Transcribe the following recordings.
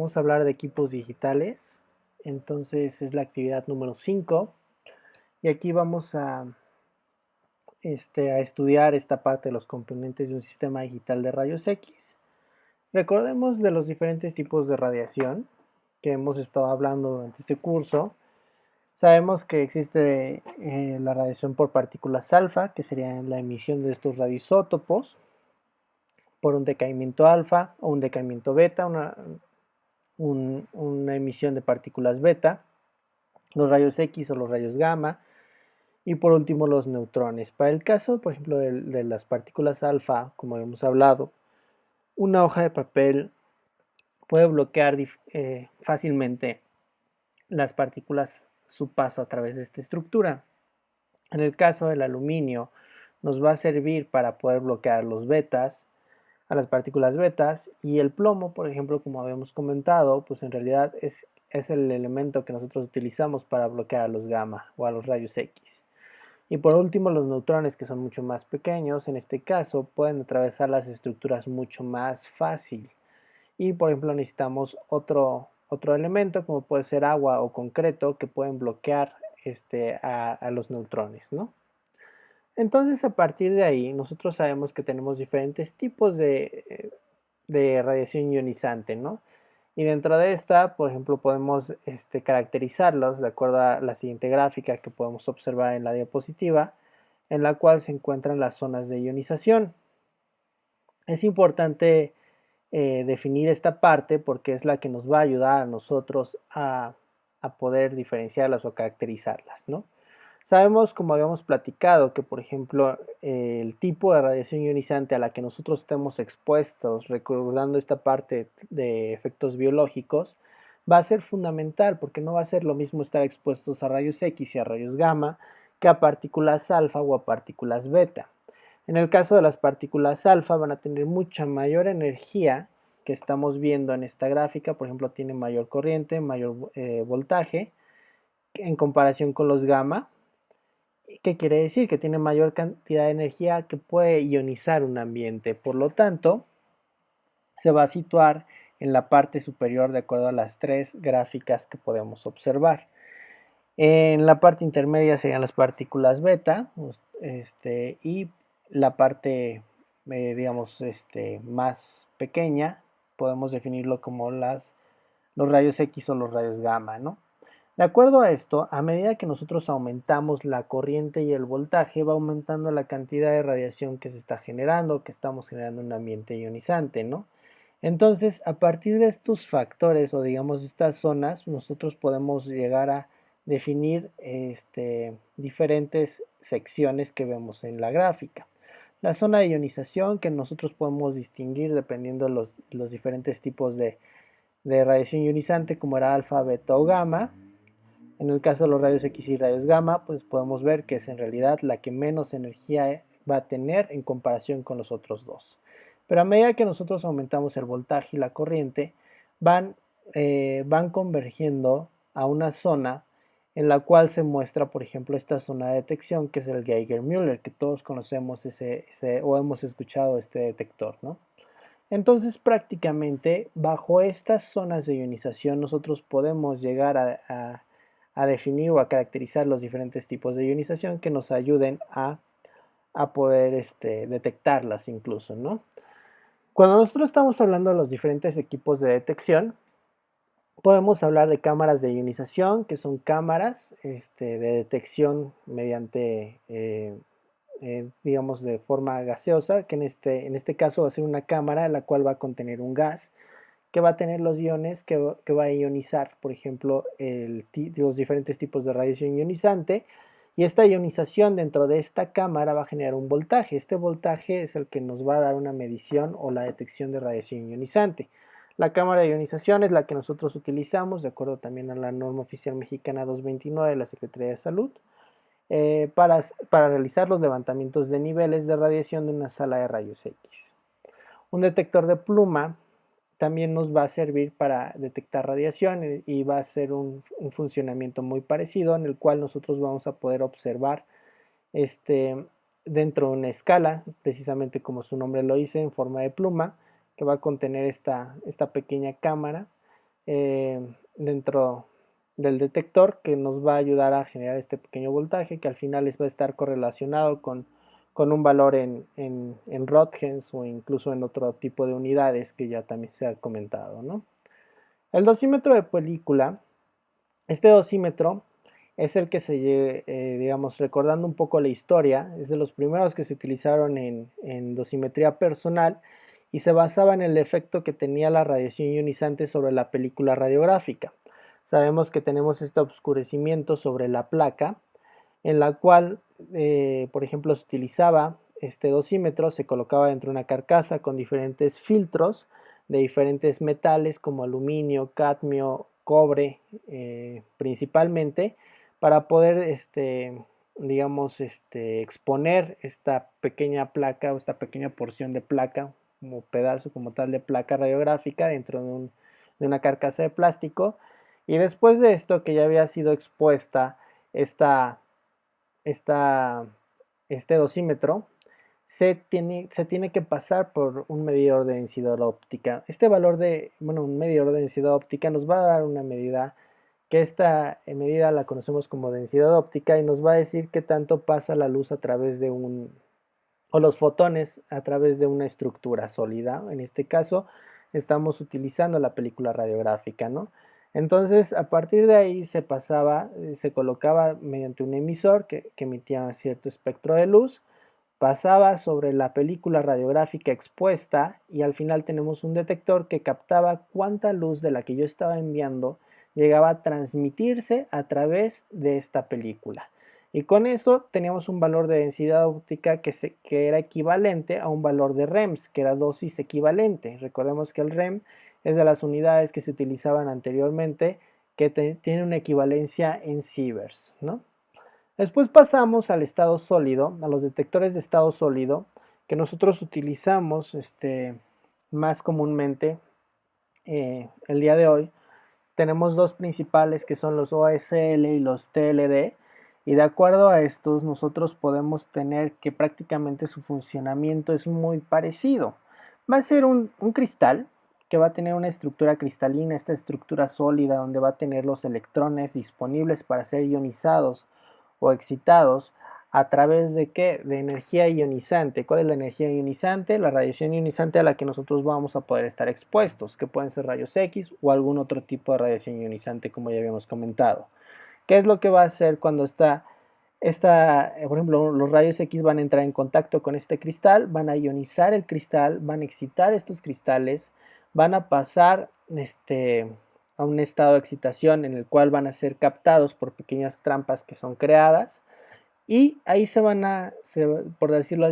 vamos a hablar de equipos digitales. Entonces es la actividad número 5 y aquí vamos a estudiar esta parte de los componentes de un sistema digital de rayos X. Recordemos de los diferentes tipos de radiación que hemos estado hablando durante este curso. Sabemos que existe la radiación por partículas alfa, que sería la emisión de estos radioisótopos por un decaimiento alfa o un decaimiento beta, una emisión de partículas beta, los rayos X o los rayos gamma, y por último los neutrones. Para el caso, por ejemplo, de las partículas alfa, como hemos hablado, una hoja de papel puede bloquear fácilmente las partículas su paso a través de esta estructura. En el caso del aluminio, nos va a servir para poder bloquear los betas, a las partículas betas, y el plomo, por ejemplo, como habíamos comentado, pues en realidad es el elemento que nosotros utilizamos para bloquear a los gamma o a los rayos X. Y por último, los neutrones, que son mucho más pequeños, en este caso pueden atravesar las estructuras mucho más fácil. Y por ejemplo necesitamos otro elemento, como puede ser agua o concreto, que pueden bloquear a los neutrones, ¿no? Entonces, a partir de ahí, nosotros sabemos que tenemos diferentes tipos de radiación ionizante, ¿no? Y dentro de esta, por ejemplo, podemos caracterizarlos de acuerdo a la siguiente gráfica que podemos observar en la diapositiva, en la cual se encuentran las zonas de ionización. Es importante definir esta parte porque es la que nos va a ayudar a nosotros a poder diferenciarlas o caracterizarlas, ¿no? Sabemos, como habíamos platicado, que por ejemplo el tipo de radiación ionizante a la que nosotros estemos expuestos, recordando esta parte de efectos biológicos, va a ser fundamental porque no va a ser lo mismo estar expuestos a rayos X y a rayos gamma que a partículas alfa o a partículas beta. En el caso de las partículas alfa van a tener mucha mayor energía que estamos viendo en esta gráfica, por ejemplo tiene mayor corriente, mayor voltaje en comparación con los gamma. ¿Qué quiere decir? Que tiene mayor cantidad de energía que puede ionizar un ambiente. Por lo tanto, se va a situar en la parte superior de acuerdo a las tres gráficas que podemos observar. En la parte intermedia serían las partículas beta y la parte, digamos, más pequeña podemos definirlo como los rayos X o los rayos gamma, ¿no? De acuerdo a esto, a medida que nosotros aumentamos la corriente y el voltaje, va aumentando la cantidad de radiación que se está generando, que estamos generando en un ambiente ionizante, ¿no? Entonces, a partir de estos factores o digamos estas zonas, nosotros podemos llegar a definir diferentes secciones que vemos en la gráfica. La zona de ionización que nosotros podemos distinguir dependiendo de los diferentes tipos de radiación ionizante como era alfa, beta o gamma. En el caso de los rayos X y rayos gamma, pues podemos ver que es en realidad la que menos energía va a tener en comparación con los otros dos. Pero a medida que nosotros aumentamos el voltaje y la corriente, van convergiendo a una zona en la cual se muestra, por ejemplo, esta zona de detección que es el Geiger-Müller, que todos conocemos o hemos escuchado este detector, ¿no? Entonces, prácticamente bajo estas zonas de ionización nosotros podemos llegar a definir o a caracterizar los diferentes tipos de ionización que nos ayuden a poder detectarlas incluso, ¿no? Cuando nosotros estamos hablando de los diferentes equipos de detección, podemos hablar de cámaras de ionización, que son cámaras de detección mediante, digamos, de forma gaseosa, que en este caso va a ser una cámara la cual va a contener un gas que va a tener los iones que va a ionizar, por ejemplo, los diferentes tipos de radiación ionizante, y esta ionización dentro de esta cámara va a generar un voltaje. Este voltaje es el que nos va a dar una medición o la detección de radiación ionizante. La cámara de ionización es la que nosotros utilizamos, de acuerdo también a la norma oficial mexicana 229 de la Secretaría de Salud, para realizar los levantamientos de niveles de radiación de una sala de rayos X. Un detector de pluma también nos va a servir para detectar radiación y va a ser un funcionamiento muy parecido en el cual nosotros vamos a poder observar dentro de una escala, precisamente como su nombre lo dice, en forma de pluma, que va a contener esta pequeña cámara dentro del detector que nos va a ayudar a generar este pequeño voltaje que al final va a estar correlacionado con un valor en Röntgens o incluso en otro tipo de unidades que ya también se ha comentado, ¿no? El dosímetro de película, este dosímetro es el que digamos, recordando un poco la historia, es de los primeros que se utilizaron en dosimetría personal y se basaba en el efecto que tenía la radiación ionizante sobre la película radiográfica. Sabemos que tenemos este oscurecimiento sobre la placa, en la cual, por ejemplo, se utilizaba este dosímetro, se colocaba dentro de una carcasa con diferentes filtros de diferentes metales como aluminio, cadmio, cobre, principalmente, para poder, digamos, exponer esta pequeña placa o esta pequeña porción de placa, como pedazo como tal de placa radiográfica dentro de una carcasa de plástico. Y después de esto, que ya había sido expuesta esta, esta, este dosímetro, se tiene que pasar por un medidor de densidad óptica. Este valor un medidor de densidad óptica nos va a dar una medida, que esta medida la conocemos como densidad óptica y nos va a decir qué tanto pasa la luz a través de o los fotones a través de una estructura sólida. En este caso estamos utilizando la película radiográfica, ¿no? Entonces, a partir de ahí se colocaba mediante un emisor que emitía cierto espectro de luz, pasaba sobre la película radiográfica expuesta y al final tenemos un detector que captaba cuánta luz de la que yo estaba enviando llegaba a transmitirse a través de esta película. Y con eso teníamos un valor de densidad óptica que era equivalente a un valor de REMS, que era dosis equivalente. Recordemos que el REM es de las unidades que se utilizaban anteriormente, que tiene una equivalencia en sieverts, ¿no? Después pasamos al estado sólido, a los detectores de estado sólido, que nosotros utilizamos más comúnmente el día de hoy. Tenemos dos principales que son los OSL y los TLD, y de acuerdo a estos nosotros podemos tener que prácticamente su funcionamiento es muy parecido. Va a ser un cristal que va a tener una estructura cristalina, esta estructura sólida donde va a tener los electrones disponibles para ser ionizados o excitados a través de qué? De energía ionizante. ¿Cuál es la energía ionizante? La radiación ionizante a la que nosotros vamos a poder estar expuestos, que pueden ser rayos X o algún otro tipo de radiación ionizante, como ya habíamos comentado. ¿Qué es lo que va a hacer cuando por ejemplo, los rayos X van a entrar en contacto con este cristal, van a ionizar el cristal, van a excitar estos cristales, van a pasar a un estado de excitación en el cual van a ser captados por pequeñas trampas que son creadas y ahí por decirlo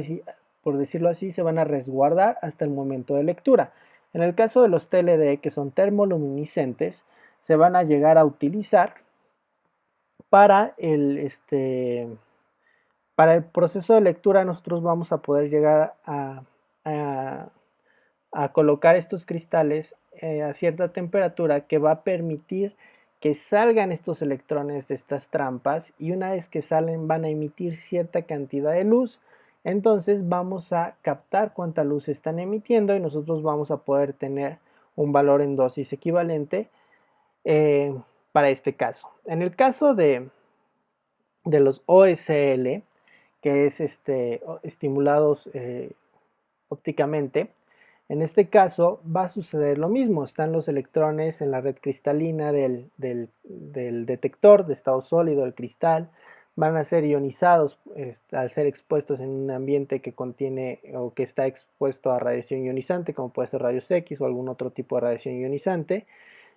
así, se van a resguardar hasta el momento de lectura. En el caso de los TLD, que son termoluminiscentes, se van a llegar a utilizar para para el proceso de lectura. Nosotros vamos a poder llegar a colocar estos cristales a cierta temperatura que va a permitir que salgan estos electrones de estas trampas, y una vez que salen van a emitir cierta cantidad de luz. Entonces vamos a captar cuánta luz están emitiendo y nosotros vamos a poder tener un valor en dosis equivalente para este caso. En el caso de los OSL, que es estimulados ópticamente, en este caso va a suceder lo mismo. Están los electrones en la red cristalina del detector de estado sólido, el cristal. Van a ser ionizados al ser expuestos en un ambiente que contiene o que está expuesto a radiación ionizante, como puede ser rayos X o algún otro tipo de radiación ionizante.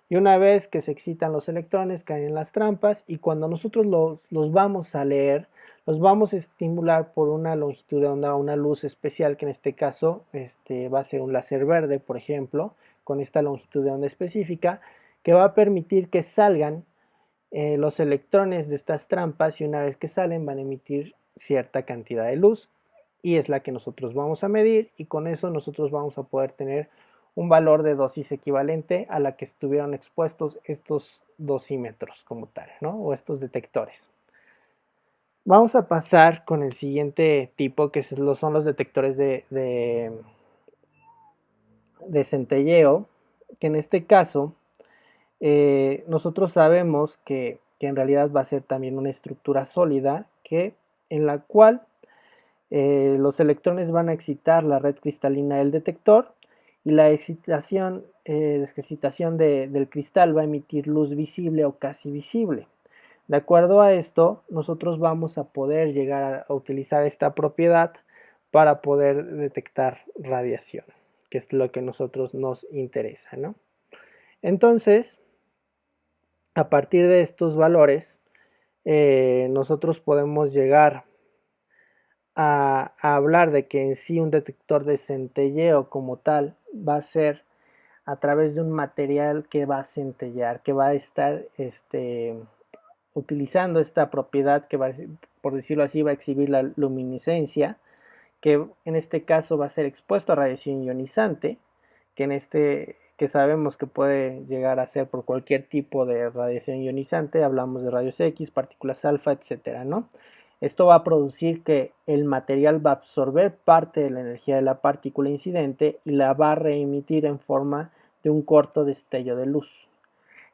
Y una vez que se excitan los electrones, caen en las trampas, y cuando nosotros los vamos a leer, los vamos a estimular por una longitud de onda, una luz especial, que en este caso va a ser un láser verde, por ejemplo, con esta longitud de onda específica, que va a permitir que salgan los electrones de estas trampas, y una vez que salen van a emitir cierta cantidad de luz, y es la que nosotros vamos a medir, y con eso nosotros vamos a poder tener un valor de dosis equivalente a la que estuvieron expuestos estos dosímetros como tal, ¿no? O estos detectores. Vamos a pasar con el siguiente tipo, que son los detectores de centelleo, que en este caso nosotros sabemos que en realidad va a ser también una estructura sólida en la cual los electrones van a excitar la red cristalina del detector y la excitación del cristal va a emitir luz visible o casi visible. De acuerdo a esto, nosotros vamos a poder llegar a utilizar esta propiedad para poder detectar radiación, que es lo que a nosotros nos interesa, ¿no? Entonces, a partir de estos valores, nosotros podemos llegar a hablar de que en sí un detector de centelleo como tal va a ser a través de un material que va a centellear, que va a estar utilizando esta propiedad que va, por decirlo así, va a exhibir la luminiscencia, que en este caso va a ser expuesto a radiación ionizante, que sabemos que puede llegar a ser por cualquier tipo de radiación ionizante, hablamos de rayos X, partículas alfa, etcétera, ¿no? Esto va a producir que el material va a absorber parte de la energía de la partícula incidente y la va a reemitir en forma de un corto destello de luz.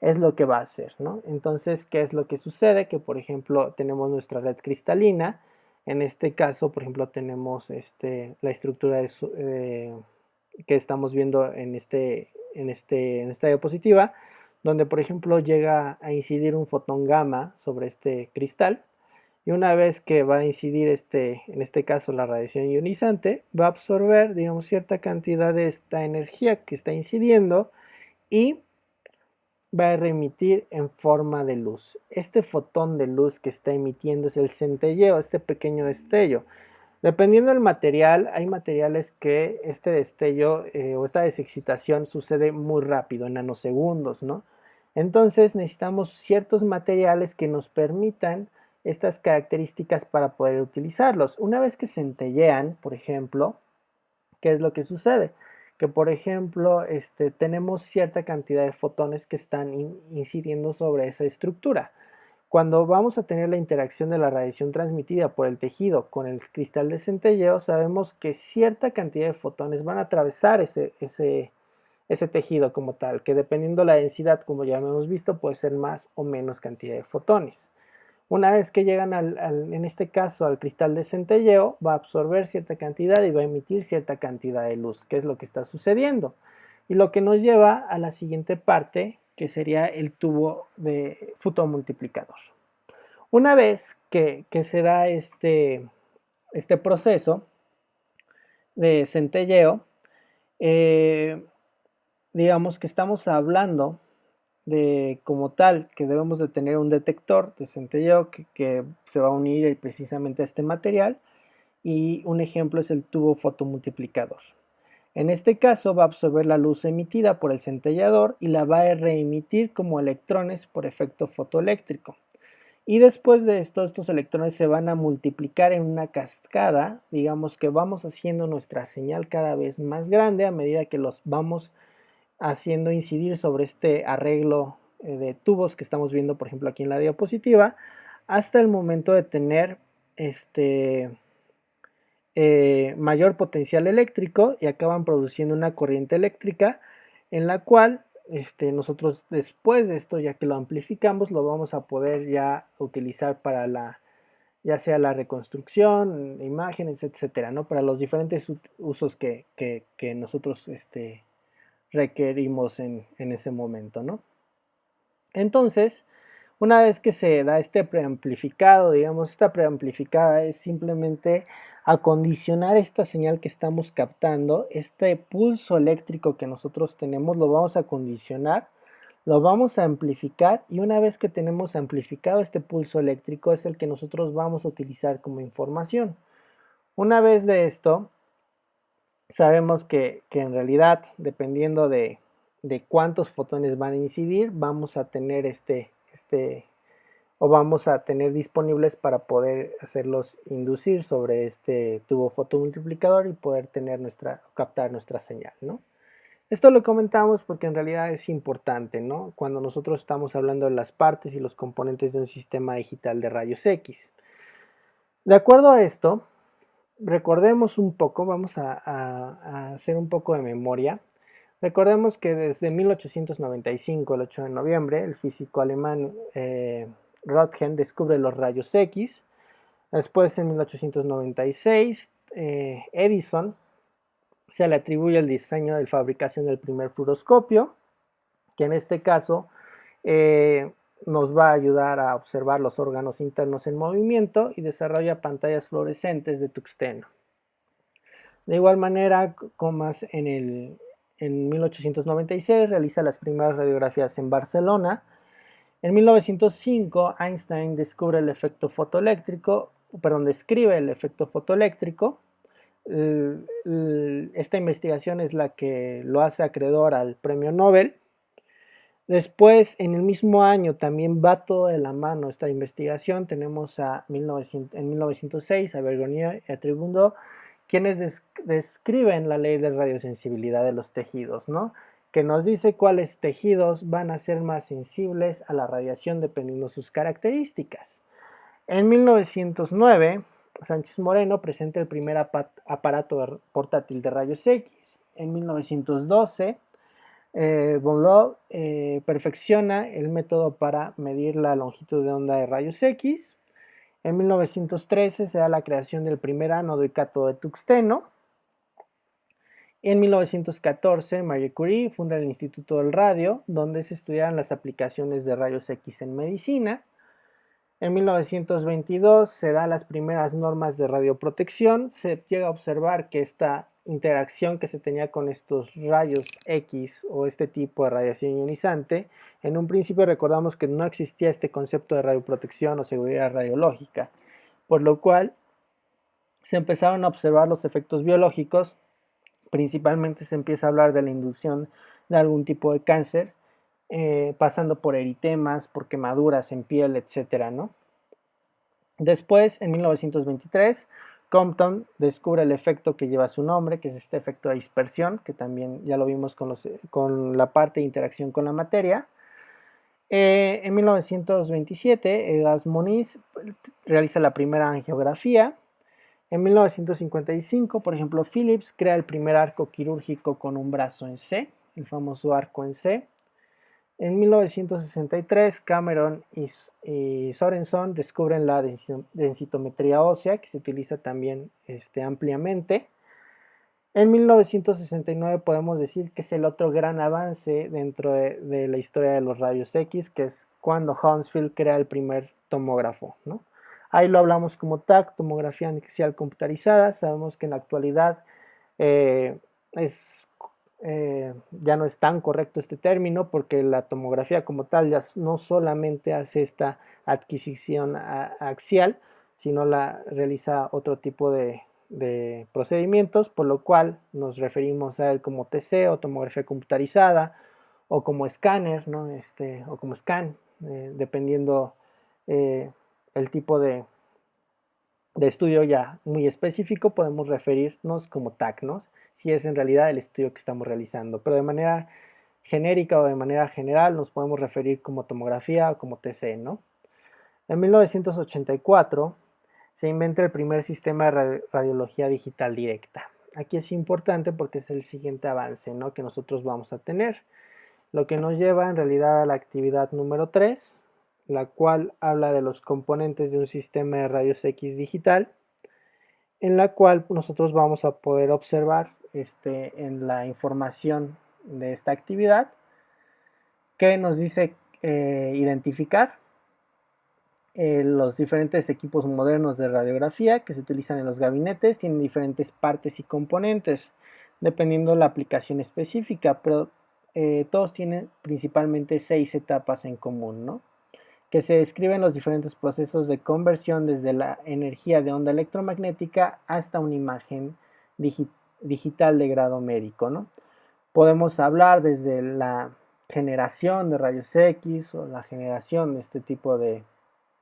Es lo que va a hacer, ¿no? Entonces, ¿qué es lo que sucede? Que, por ejemplo, tenemos nuestra red cristalina. En este caso, por ejemplo, tenemos la estructura que estamos viendo en esta diapositiva, donde, por ejemplo, llega a incidir un fotón gamma sobre este cristal. Y una vez que va a incidir en este caso la radiación ionizante, va a absorber, digamos, cierta cantidad de esta energía que está incidiendo y va a remitir en forma de luz. Este fotón de luz que está emitiendo es el centelleo, este pequeño destello. Dependiendo del material, hay materiales que este destello o esta desexcitación sucede muy rápido, en nanosegundos, ¿no? Entonces necesitamos ciertos materiales que nos permitan estas características para poder utilizarlos. Una vez que centellean, por ejemplo, ¿qué es lo que sucede? Que por ejemplo tenemos cierta cantidad de fotones que están incidiendo sobre esa estructura. Cuando vamos a tener la interacción de la radiación transmitida por el tejido con el cristal de centelleo, sabemos que cierta cantidad de fotones van a atravesar ese tejido como tal, que dependiendo la densidad, como ya hemos visto, puede ser más o menos cantidad de fotones. Una vez que llegan en este caso al cristal de centelleo, va a absorber cierta cantidad y va a emitir cierta cantidad de luz, que es lo que está sucediendo. Y lo que nos lleva a la siguiente parte, que sería el tubo de fotomultiplicador. Una vez que se da este proceso de centelleo, digamos que estamos hablando de como tal que debemos de tener un detector de centelleo que se va a unir precisamente a este material, y un ejemplo es el tubo fotomultiplicador. En este caso va a absorber la luz emitida por el centellador y la va a reemitir como electrones por efecto fotoeléctrico. Y después de esto, estos electrones se van a multiplicar en una cascada, digamos que vamos haciendo nuestra señal cada vez más grande a medida que los vamos haciendo incidir sobre este arreglo de tubos que estamos viendo, por ejemplo, aquí en la diapositiva, hasta el momento de tener mayor potencial eléctrico y acaban produciendo una corriente eléctrica en la cual nosotros después de esto, ya que lo amplificamos, lo vamos a poder ya utilizar para ya sea la reconstrucción, imágenes, etcétera, ¿no? Para los diferentes usos que nosotros requerimos en ese momento, ¿no? Entonces, una vez que se da este preamplificado, digamos, esta preamplificada es simplemente acondicionar esta señal que estamos captando, este pulso eléctrico que nosotros tenemos, lo vamos a condicionar, lo vamos a amplificar, y una vez que tenemos amplificado este pulso eléctrico es el que nosotros vamos a utilizar como información. Una vez de esto, sabemos que en realidad, dependiendo de cuántos fotones van a incidir, vamos a tener o vamos a tener disponibles para poder hacerlos inducir sobre este tubo fotomultiplicador y poder captar nuestra señal, ¿no? Esto lo comentamos porque en realidad es importante, ¿no? Cuando nosotros estamos hablando de las partes y los componentes de un sistema digital de rayos X. De acuerdo a esto, recordemos un poco, vamos a hacer un poco de memoria. Recordemos que desde 1895, el 8 de noviembre, el físico alemán Röntgen descubre los rayos X. Después, en 1896, Edison se le atribuye el diseño de fabricación del primer fluoroscopio, que en este caso nos va a ayudar a observar los órganos internos en movimiento y desarrolla pantallas fluorescentes de tuxteno. De igual manera, Comas en 1896 realiza las primeras radiografías en Barcelona. En 1905, Einstein describe el efecto fotoeléctrico. Esta investigación es la que lo hace acreedor al premio Nobel. Después, en el mismo año, también va todo de la mano esta investigación. Tenemos en 1906 a Bergonié y a Tribundó, quienes describen la ley de radiosensibilidad de los tejidos, ¿no? Que nos dice cuáles tejidos van a ser más sensibles a la radiación dependiendo de sus características. En 1909, Sánchez Moreno presenta el primer aparato portátil de rayos X. En 1912, Bonneau perfecciona el método para medir la longitud de onda de rayos X. En 1913 se da la creación del primer ánodo y cátodo de tuxteno. En 1914, Marie Curie funda el Instituto del Radio, donde se estudiaron las aplicaciones de rayos X en medicina. En 1922 se dan las primeras normas de radioprotección. Se llega a observar que esta interacción que se tenía con estos rayos X o este tipo de radiación ionizante, en un principio recordamos que no existía este concepto de radioprotección o seguridad radiológica, por lo cual se empezaron a observar los efectos biológicos. Principalmente se empieza a hablar de la inducción de algún tipo de cáncer, pasando por eritemas, por quemaduras en piel, etcétera, ¿no? Después, en 1923, Compton descubre el efecto que lleva su nombre, que es este efecto de dispersión, que también ya lo vimos con la parte de interacción con la materia. En 1927, Egas Moniz realiza la primera angiografía. En 1955, por ejemplo, Philips crea el primer arco quirúrgico con un brazo en C, el famoso arco en C. En 1963, Cameron y Sorenson descubren la densitometría ósea, que se utiliza también ampliamente. En 1969 podemos decir que es el otro gran avance dentro de la historia de los rayos X, que es cuando Hounsfield crea el primer tomógrafo, ¿no? Ahí lo hablamos como TAC, tomografía axial computarizada. Sabemos que en la actualidad ya no es tan correcto este término, porque la tomografía como tal ya no solamente hace esta adquisición axial, sino la realiza otro tipo de procedimientos, por lo cual nos referimos a él como TC o tomografía computarizada, o como escáner, ¿no? O como scan, dependiendo el tipo de estudio ya muy específico, podemos referirnos como TAC, ¿no? Si es en realidad el estudio que estamos realizando, pero de manera genérica o de manera general nos podemos referir como tomografía o como TC, ¿no? En 1984 se inventa el primer sistema de radiología digital directa. Aquí es importante porque es el siguiente avance, ¿no?, que nosotros vamos a tener, lo que nos lleva en realidad a la actividad número 3, la cual habla de los componentes de un sistema de rayos X digital, en la cual nosotros vamos a poder observar en la información de esta actividad que nos dice identificar los diferentes equipos modernos de radiografía que se utilizan en los gabinetes. Tienen diferentes partes y componentes dependiendo de la aplicación específica, pero todos tienen principalmente 6 etapas en común, ¿no?, que se describen los diferentes procesos de conversión desde la energía de onda electromagnética hasta una imagen digital de grado médico, ¿no? Podemos hablar desde la generación de rayos X o la generación de este tipo de,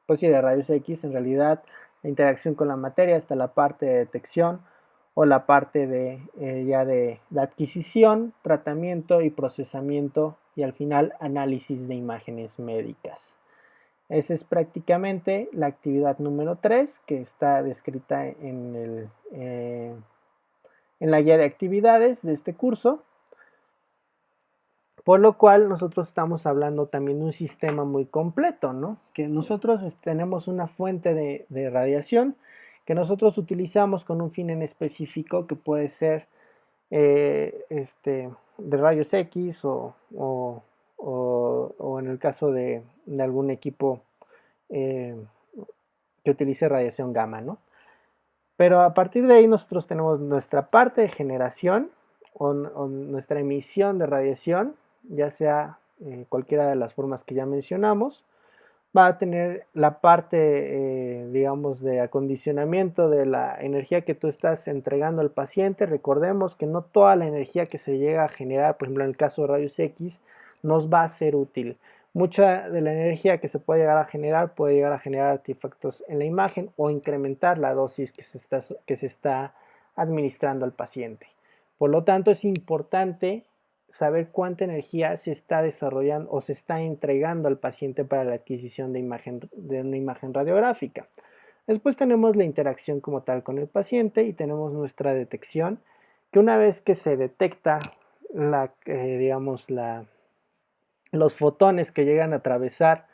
pues sí, de rayos X, en realidad la interacción con la materia hasta la parte de detección o la parte de ya de la adquisición, tratamiento y procesamiento, y al final análisis de imágenes médicas. Esa es prácticamente la actividad número 3 que está descrita en la guía de actividades de este curso. Por lo cual nosotros estamos hablando también de un sistema muy completo, ¿no? Que nosotros tenemos una fuente de radiación que nosotros utilizamos con un fin en específico que puede ser de rayos X o en el caso de algún equipo eh, que utilice radiación gamma, ¿no? Pero a partir de ahí nosotros tenemos nuestra parte de generación o nuestra emisión de radiación, ya sea cualquiera de las formas que ya mencionamos. Va a tener la parte, digamos, de acondicionamiento de la energía que tú estás entregando al paciente. Recordemos que no toda la energía que se llega a generar, por ejemplo, en el caso de rayos X, nos va a ser útil. Mucha de la energía que se puede llegar a generar artefactos en la imagen o incrementar la dosis que se está administrando al paciente. Por lo tanto, es importante saber cuánta energía se está desarrollando o se está entregando al paciente para la adquisición de una imagen radiográfica. Después tenemos la interacción como tal con el paciente y tenemos nuestra detección, que una vez que se detecta los fotones que llegan a atravesar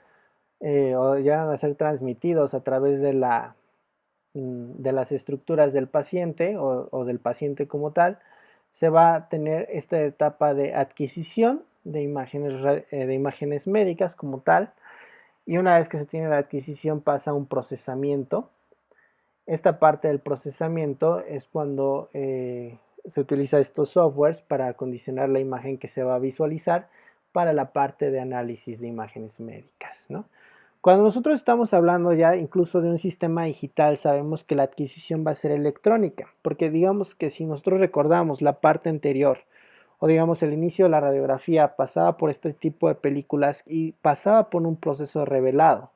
o llegan a ser transmitidos a través de las estructuras del paciente o del paciente como tal, se va a tener esta etapa de adquisición de imágenes médicas como tal, y una vez que se tiene la adquisición pasa a un procesamiento. Esta parte del procesamiento es cuando se utiliza estos softwares para acondicionar la imagen que se va a visualizar para la parte de análisis de imágenes médicas, ¿no? Cuando nosotros estamos hablando ya incluso de un sistema digital, sabemos que la adquisición va a ser electrónica, porque digamos que si nosotros recordamos la parte anterior, o digamos el inicio de la radiografía, pasaba por este tipo de películas y pasaba por un proceso de revelado.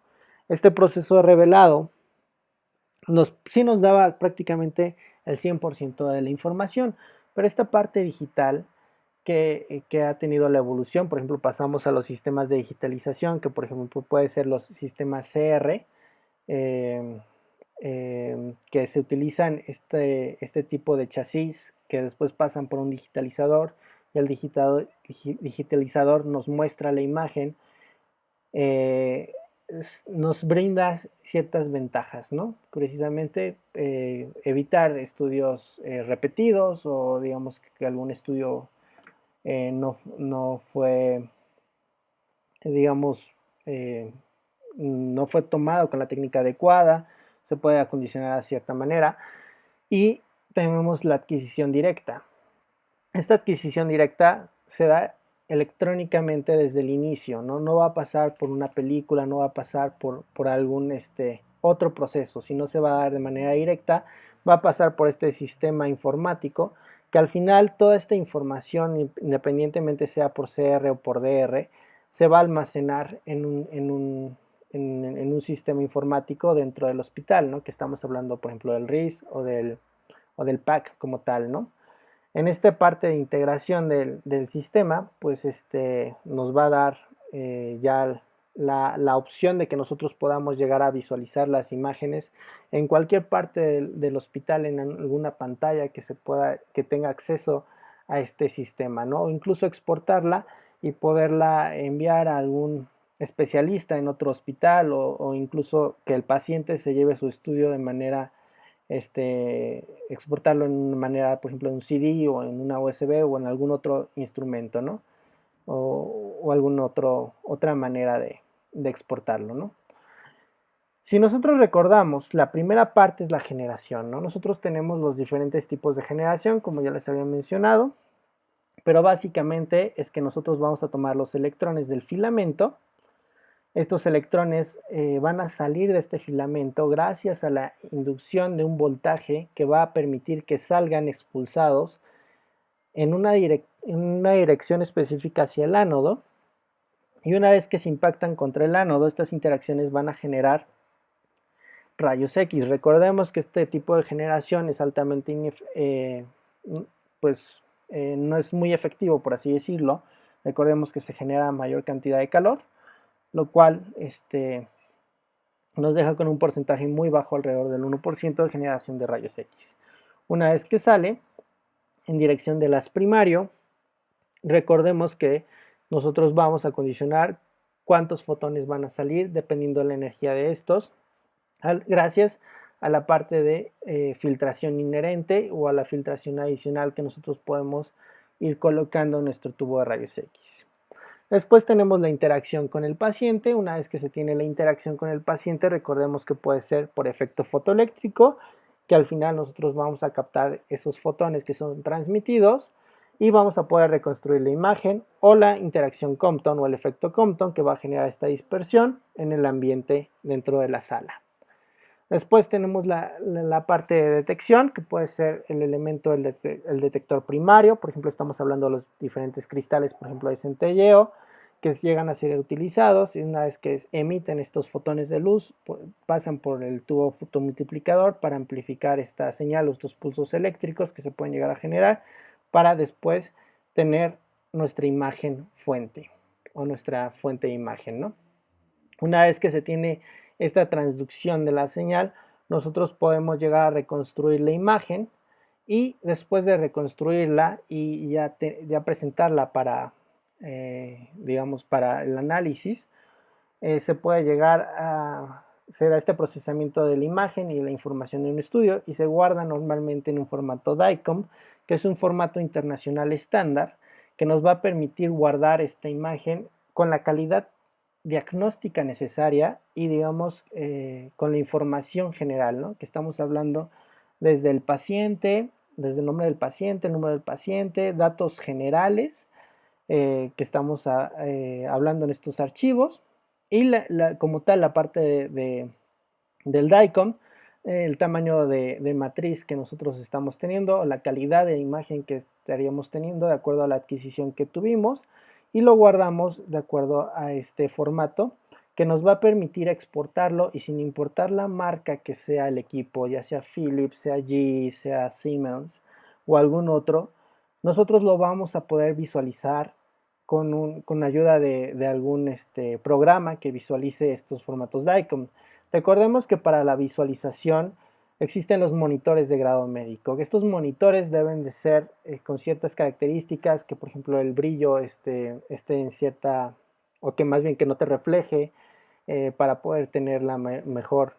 Este proceso de revelado sí nos daba prácticamente el 100% de la información, pero esta parte digital que ha tenido la evolución. Por ejemplo, pasamos a los sistemas de digitalización, que por ejemplo puede ser los sistemas CR, que se utilizan este tipo de chasis que después pasan por un digitalizador y el digitalizador nos muestra la imagen, nos brinda ciertas ventajas, ¿no? Precisamente evitar estudios repetidos o digamos que algún estudio no fue, digamos, no fue tomado con la técnica adecuada, se puede acondicionar de cierta manera y tenemos la adquisición directa. Esta adquisición directa se da electrónicamente desde el inicio, no va a pasar por una película, no va a pasar por algún otro proceso, sino se va a dar de manera directa, va a pasar por este sistema informático que al final toda esta información, independientemente sea por CR o por DR, se va a almacenar en un sistema informático dentro del hospital, ¿no? Que estamos hablando, por ejemplo, del RIS o del PAC como tal, ¿no? En esta parte de integración del sistema, pues nos va a dar ya la opción de que nosotros podamos llegar a visualizar las imágenes en cualquier parte del hospital, en alguna pantalla que tenga acceso a este sistema, ¿no? O incluso exportarla y poderla enviar a algún especialista en otro hospital o incluso que el paciente se lleve su estudio de manera exportarlo en una manera, por ejemplo, en un CD o en una USB o en algún otro instrumento, ¿no? O alguna otra manera de exportarlo, ¿no? Si nosotros recordamos, la primera parte es la generación, ¿no? Nosotros tenemos los diferentes tipos de generación, como ya les había mencionado, pero básicamente es que nosotros vamos a tomar los electrones del filamento. Estos electrones van a salir de este filamento gracias a la inducción de un voltaje que va a permitir que salgan expulsados en una dirección específica hacia el ánodo, y una vez que se impactan contra el ánodo, estas interacciones van a generar rayos X. Recordemos que este tipo de generación es altamente no es muy efectivo, por así decirlo. Recordemos que se genera mayor cantidad de calor, lo cual nos deja con un porcentaje muy bajo, alrededor del 1% de generación de rayos X. Una vez que sale en dirección del haz primario, recordemos que nosotros vamos a condicionar cuántos fotones van a salir dependiendo de la energía de estos, gracias a la parte de filtración inherente o a la filtración adicional que nosotros podemos ir colocando en nuestro tubo de rayos X. Después tenemos la interacción con el paciente. Una vez que se tiene la interacción con el paciente, recordemos que puede ser por efecto fotoeléctrico, que al final nosotros vamos a captar esos fotones que son transmitidos y vamos a poder reconstruir la imagen, o la interacción Compton o el efecto Compton, que va a generar esta dispersión en el ambiente dentro de la sala. Después tenemos la parte de detección, que puede ser el elemento del detector primario. Por ejemplo, estamos hablando de los diferentes cristales, por ejemplo, de centelleo, que llegan a ser utilizados y una vez que emiten estos fotones de luz, pasan por el tubo fotomultiplicador para amplificar esta señal, estos pulsos eléctricos que se pueden llegar a generar, para después tener nuestra imagen fuente o nuestra fuente de imagen, ¿no? Una vez que se tiene esta transducción de la señal, nosotros podemos llegar a reconstruir la imagen y después de reconstruirla y ya presentarla para, digamos, para el análisis, se puede llegar a hacer este procesamiento de la imagen y la información de un estudio y se guarda normalmente en un formato DICOM, que es un formato internacional estándar que nos va a permitir guardar esta imagen con la calidad diagnóstica necesaria y digamos con la información general, ¿no? Que estamos hablando desde el paciente, desde el nombre del paciente, el número del paciente, datos generales que estamos hablando en estos archivos y como tal la parte del DICOM, el tamaño de matriz que nosotros estamos teniendo, la calidad de imagen que estaríamos teniendo de acuerdo a la adquisición que tuvimos y lo guardamos de acuerdo a este formato que nos va a permitir exportarlo y sin importar la marca que sea el equipo, ya sea Philips, sea GE, sea Siemens o algún otro, nosotros lo vamos a poder visualizar con ayuda de algún programa que visualice estos formatos DICOM. Recordemos que para la visualización existen los monitores de grado médico. Estos monitores deben de ser con ciertas características, que por ejemplo el brillo esté en cierta, o que más bien que no te refleje, para poder tener la mejor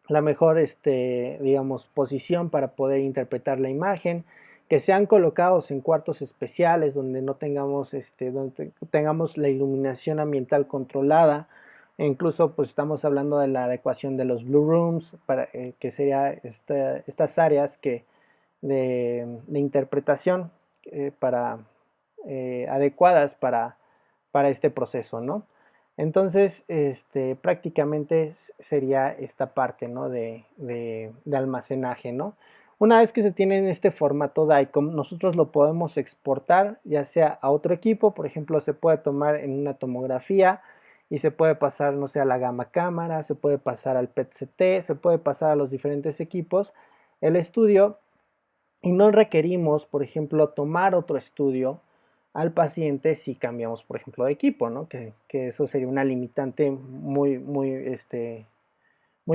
digamos, posición para poder interpretar la imagen, que sean colocados en cuartos especiales donde no tengamos, donde tengamos la iluminación ambiental controlada. E incluso pues estamos hablando de la adecuación de los blue rooms, para, que sería estas áreas de interpretación para, adecuadas para este proceso, ¿no? Entonces, prácticamente sería esta parte, ¿no? de almacenaje, ¿no? Una vez que se tiene en este formato DICOM, nosotros lo podemos exportar ya sea a otro equipo, por ejemplo, se puede tomar en una tomografía y se puede pasar, no sé, a la gamma cámara, se puede pasar al PET-CT, se puede pasar a los diferentes equipos, el estudio, y no requerimos, por ejemplo, tomar otro estudio al paciente si cambiamos, por ejemplo, de equipo, ¿no? Que eso sería una limitante muy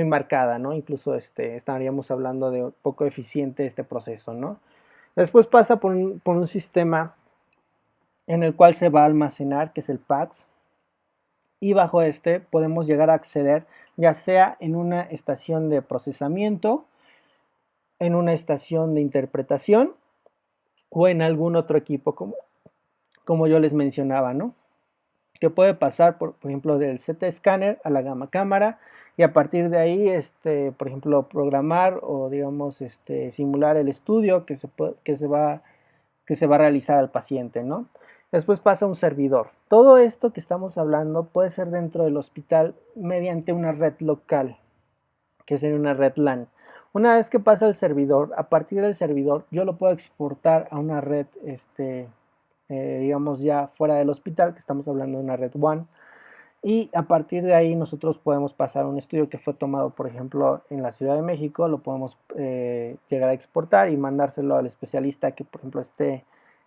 marcada, ¿no? Incluso estaríamos hablando de poco eficiente este proceso, ¿no? Después pasa por un sistema en el cual se va a almacenar, que es el PACS, y bajo podemos llegar a acceder ya sea en una estación de procesamiento, en una estación de interpretación o en algún otro equipo como yo les mencionaba, ¿no? Que puede pasar, por ejemplo, del CT scanner a la gamma cámara y a partir de ahí, por ejemplo, programar o, digamos, simular el estudio que se va a realizar al paciente, ¿no? Después pasa un servidor. Todo esto que estamos hablando puede ser dentro del hospital mediante una red local, que sería una red LAN. Una vez que pasa el servidor, a partir del servidor, yo lo puedo exportar a una red, digamos ya fuera del hospital, que estamos hablando de una red WAN, y a partir de ahí nosotros podemos pasar un estudio que fue tomado, por ejemplo, en la Ciudad de México, lo podemos llegar a exportar y mandárselo al especialista que, por ejemplo, esté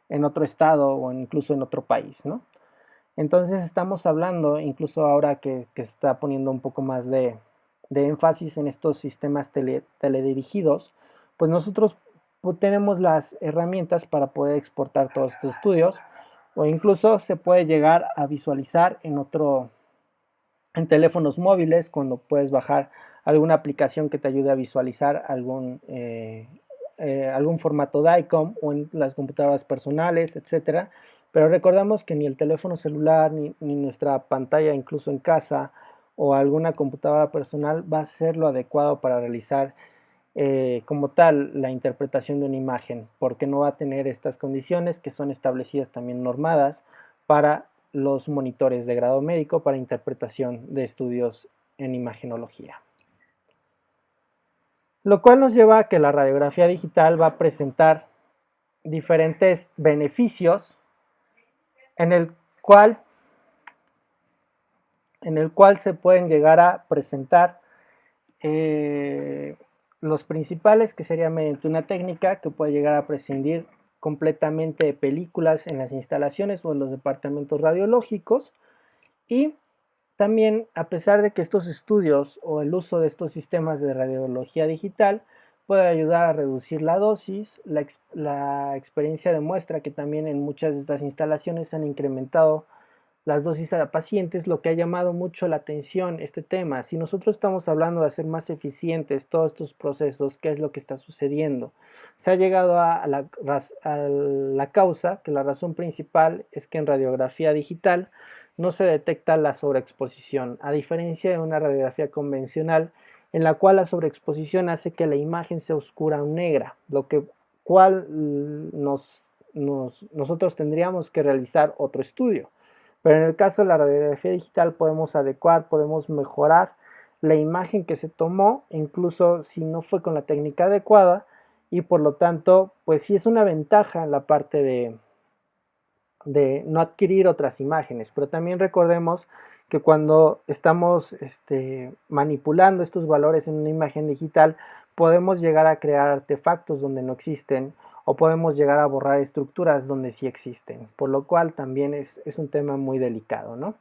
en otro estado o incluso en otro país, ¿no? Entonces estamos hablando, incluso ahora que se está poniendo un poco más de énfasis en estos sistemas teledirigidos, pues nosotros tenemos las herramientas para poder exportar todos estos estudios o incluso se puede llegar a visualizar en teléfonos móviles cuando puedes bajar alguna aplicación que te ayude a visualizar algún formato DICOM o en las computadoras personales, etcétera. Pero recordamos que ni el teléfono celular ni nuestra pantalla, incluso en casa, o alguna computadora personal va a ser lo adecuado para realizar como tal la interpretación de una imagen, porque no va a tener estas condiciones que son establecidas también normadas para los monitores de grado médico para interpretación de estudios en imagenología. Lo cual nos lleva a que la radiografía digital va a presentar diferentes beneficios en el cual se pueden llegar a presentar los principales, que sería mediante una técnica que puede llegar a prescindir completamente de películas en las instalaciones o en los departamentos radiológicos. Y también, a pesar de que estos estudios o el uso de estos sistemas de radiología digital puede ayudar a reducir la dosis, la experiencia demuestra que también en muchas de estas instalaciones se han incrementado las dosis a pacientes, lo que ha llamado mucho la atención este tema. Si nosotros estamos hablando de hacer más eficientes todos estos procesos, ¿qué es lo que está sucediendo? Se ha llegado a la causa, que la razón principal es que en radiografía digital no se detecta la sobreexposición, a diferencia de una radiografía convencional en la cual la sobreexposición hace que la imagen sea oscura o negra, lo que cual nosotros tendríamos que realizar otro estudio. Pero en el caso de la radiografía digital podemos adecuar, podemos mejorar la imagen que se tomó, incluso si no fue con la técnica adecuada, y por lo tanto, pues sí es una ventaja en la parte de no adquirir otras imágenes. Pero también recordemos que cuando estamos manipulando estos valores en una imagen digital, podemos llegar a crear artefactos donde no existen, o podemos llegar a borrar estructuras donde sí existen, por lo cual también es un tema muy delicado, ¿no?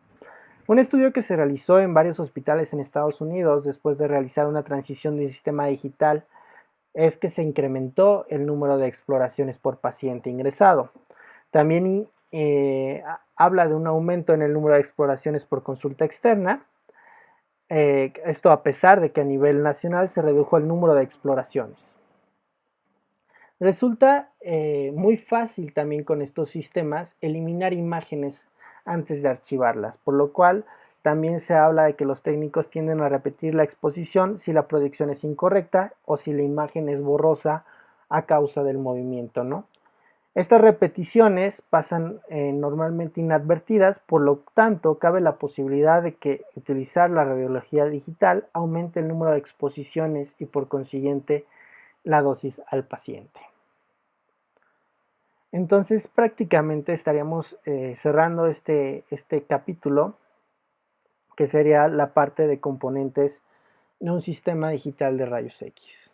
Un estudio que se realizó en varios hospitales en Estados Unidos después de realizar una transición de un sistema digital es que se incrementó el número de exploraciones por paciente ingresado. También habla de un aumento en el número de exploraciones por consulta externa. Esto a pesar de que a nivel nacional se redujo el número de exploraciones. Resulta muy fácil también con estos sistemas eliminar imágenes antes de archivarlas, por lo cual también se habla de que los técnicos tienden a repetir la exposición si la proyección es incorrecta o si la imagen es borrosa a causa del movimiento, ¿no? Estas repeticiones pasan normalmente inadvertidas, por lo tanto cabe la posibilidad de que utilizar la radiología digital aumente el número de exposiciones y por consiguiente la dosis al paciente. Entonces prácticamente estaríamos cerrando este capítulo, que sería la parte de componentes de un sistema digital de rayos X.